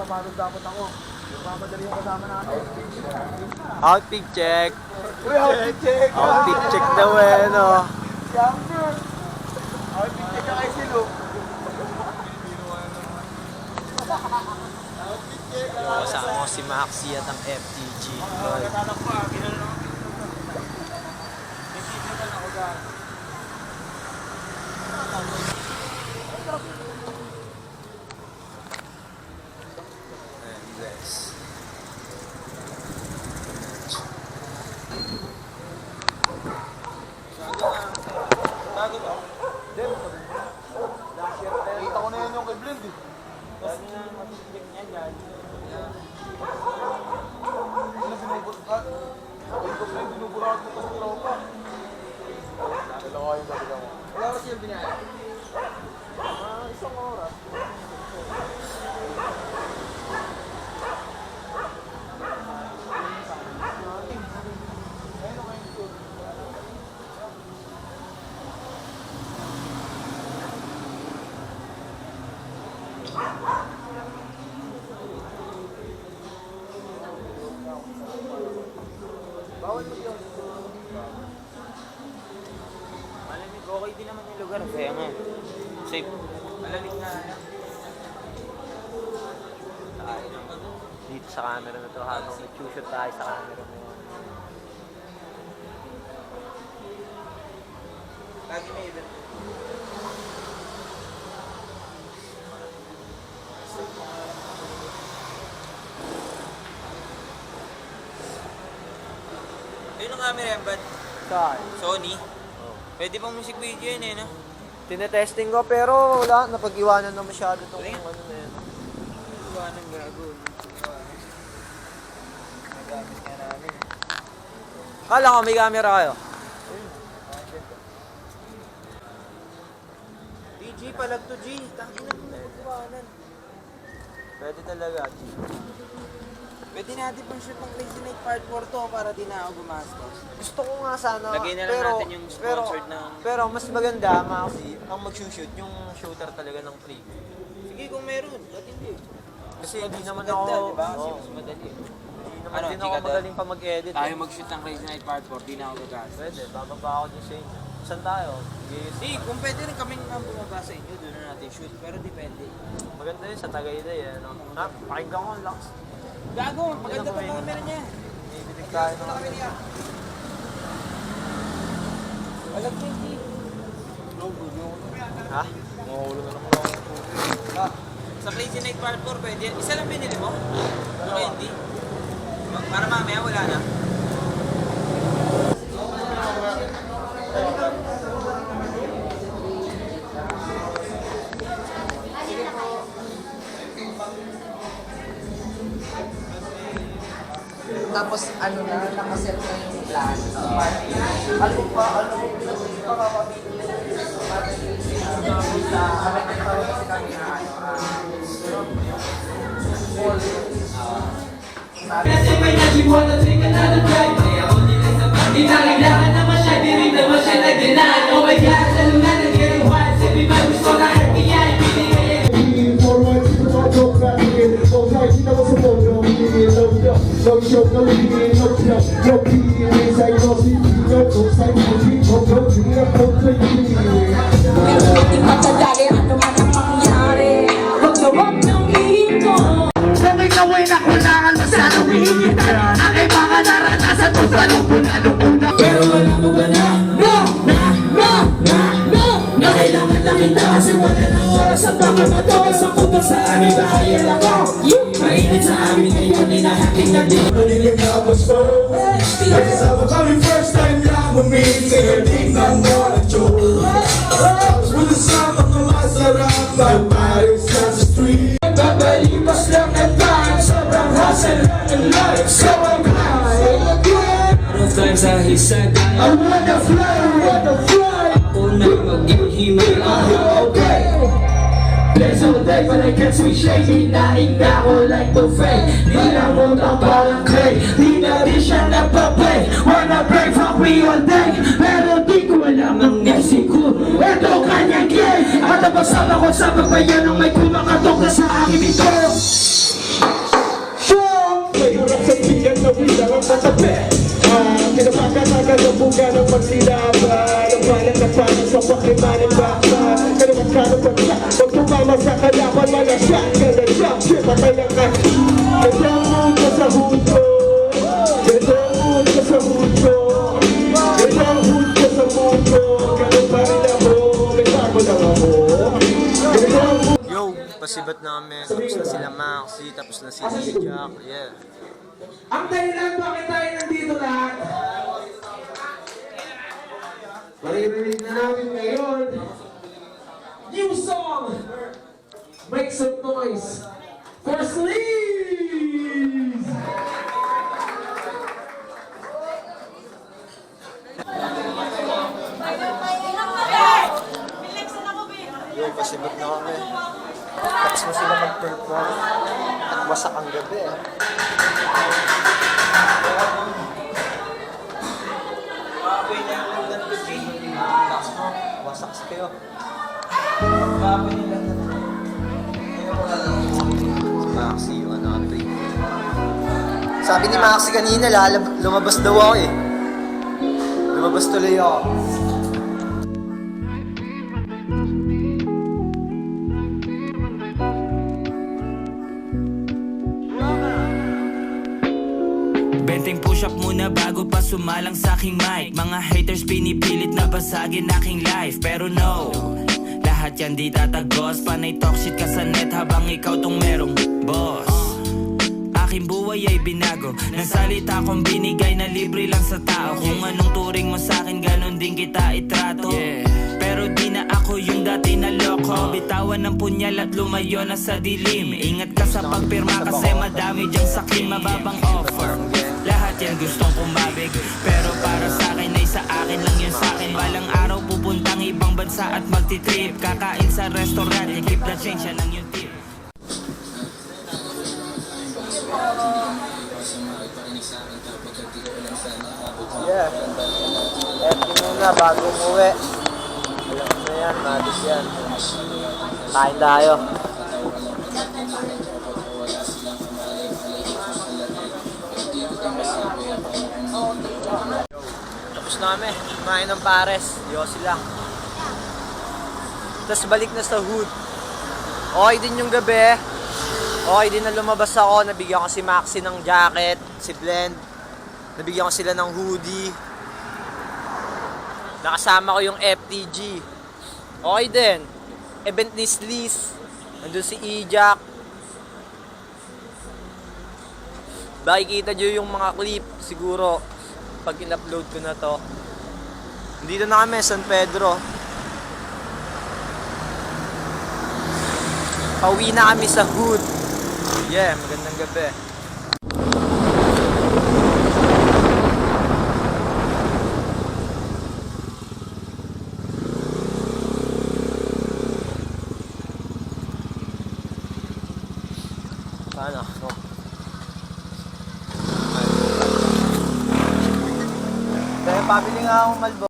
napapagod dapat ako. Mamadali yung kasama natin. Outfit check. Uy, outfit check! Outfit check daw eh, no? Younger! Outfit check ka kay Silo. Kasama ko si Maxi at ang FTG. Nagkatanak pa, ginano lang. Nagkitipan ako dyan. Yes. Bago ba? Hindi, last year. Nakita ko na yan yung kay Blend eh. Lagi na matitigil niya dyan. Wala binuburat. Sabi ko sa'yo, binuburat mo pa sa tropa. Dalawa yung gabi mo. Wala kasi yung binaya? Isang oras. Bawal mo yun. Malamig, okay din naman yung lugar. Kaya nga, safe. Malamig nga. Tayo naman. Dito sa camera na to habang nag-shoot tayo sa camera mo. Lagi may event. Ayun ang camera yan, bad? Saan? Sony. Oh. Pwede pang music video yun eh, no? Tinetesting ko pero wala. Napag-iwanan na masyado itong Ayun. ano na yan. Iwanan gago. Nagamit nga namin. Kala ko may camera kayo. DJ, palag to G. Tangin na mo na iwanan. Pwede talaga. Pwede natin pang shoot ng Crazy Night Part 4 to para di na ako gumastos. Gusto ko nga sana. Lagay na lang natin yung sponsored ng... Pero mas maganda, Maxi, ang mag-shoot yung shooter talaga ng free. Sige kung meron, ba't hindi? Kasi hindi Mas naman maganda, ako... diba? Kasi Oo. mas madali. Hindi naman Ano, din di ako ka doon? magaling pa mag-edit. Tayo mag-shoot ng Crazy Night Part 4, di na ako gagastos. Pwede, bababa ako dun sa inyo. Saan tayo? Hindi, kung pwede rin kaming nga bumaba sa inyo, doon na natin shoot. Pero depende. Maganda yun sa Tagaytay eh. No? Ha? Pakinggan ko ang lakas. Gago, maganda pa camera niya. Ibinig tayo ng... Walang JT. Ha? Mahulo na naman ako. Sa Crazy Night Part 4, pwede. Isa lang binili mo? Okay, hindi. Para mamaya wala na. Tapos ano na, nakaset na yung plan. Ano pa kakabili kasi kami na Kasi may nag-iwan na drink another drive. Kaya ako nila sa pag di na kailangan naman siya. Di rin naman siya nag-deny. Oh my God, lalo na nag-getting wild. Sabi ba gusto na RPI, binigay. Hindi matadali, ano man ang mangyari. Huwag na huwag nang ihinto. Kung ikawin ako langan mo sana umihingitan. Ang ibang naranasan mo sa lupon-alupuna. Pero wala mo ba na? Na kailangan lang kita kasi wala ng oras at baka matawas ang punta sa amin. Dahil ako, mainit sa amin ngayon ay nahaking na din. Manilig na ako sa kasama kami first time lang umingin. Kaya tingnan mo ang joke. With the sound of the masarap, my body's on the street. Babalipas lang ang time, sobrang hustle lang ang life. So I'm high again. Ano times sa hisagay, I wanna fly. Una mag-himay ako, okay. Plays all day but I can't switch shade. Hinaing na ako like buffet. Di na mo na parang clay. Di na rin siya nagpa-play. Wanna break from me all day. Pero di ko alam ang Mexico. Ito kanyang gay. At napasama ko sa pagbayan ng may kumakatok na sa akin ito. Masaya kasi kasi ang mood ko sa hood ko. Kasi ang mood ko sa hood ko. Kasi ang hood ko sa mood ko. Ganun pa rin ako, may bago lang ako. Kasi ang mood. Yo, pasibat namin. Tapos na sila Maxi, tapos na si Jack. Yeah. Ang dahilan bakit tayo nandito lahat? Maririnig na namin ngayon. New song! Make some noise for Sleaze! Yo, pasibat na kami. Tapos na sila mag-perform. At wasak ang gabi eh. Wasak kayo. Maxi, yung ano, update. Sabi ni Maxi kanina, lumabas daw ako eh. Lumabas tuloy ako. Benteng push-up muna bago pa sumalang sa aking mic. Mga haters pinipilit na basagin aking life. Pero no, lahat yan di tatagos. Panay talk shit ka sa net habang ikaw tong merong boss. Aking buhay ay binago ng salita kong binigay na libre lang sa tao. Kung anong turing mo sa akin, ganon din kita itrato. Pero di na ako yung dati na loko. Bitawan ng punyal at lumayo na sa dilim. Ingat ka sa pagpirma kasi madami dyang sakin mababang offer. Lahat yan gustong kumabig, pero para sa akin ay sa akin lang yun sa akin. Balang araw pupuntang ibang bansa at magtitrip. Kakain sa restaurant, keep the change, yan ang yung tip. Yeah. Eto muna bago umuwi. Alam mo na yan, madis yan. Kain tayo. Tapos na kami, kumain ng pares. Yosi lang. Tapos balik na sa hood. Okay din yung gabi. Okay din na lumabas ako. Nabigyan ko si Maxi ng jacket, si Blend. Nabigyan ko sila ng hoodie. Nakasama ko yung FTG. Okay din. Event ni Sleaze. Nandun si Jack. Makikita nyo yung mga clip siguro pag in-upload ko na to. Dito na kami, San Pedro. Pauwi na kami sa hood. Yeah, magandang gabi. Paano? Kaya pabili nga akong Malbo.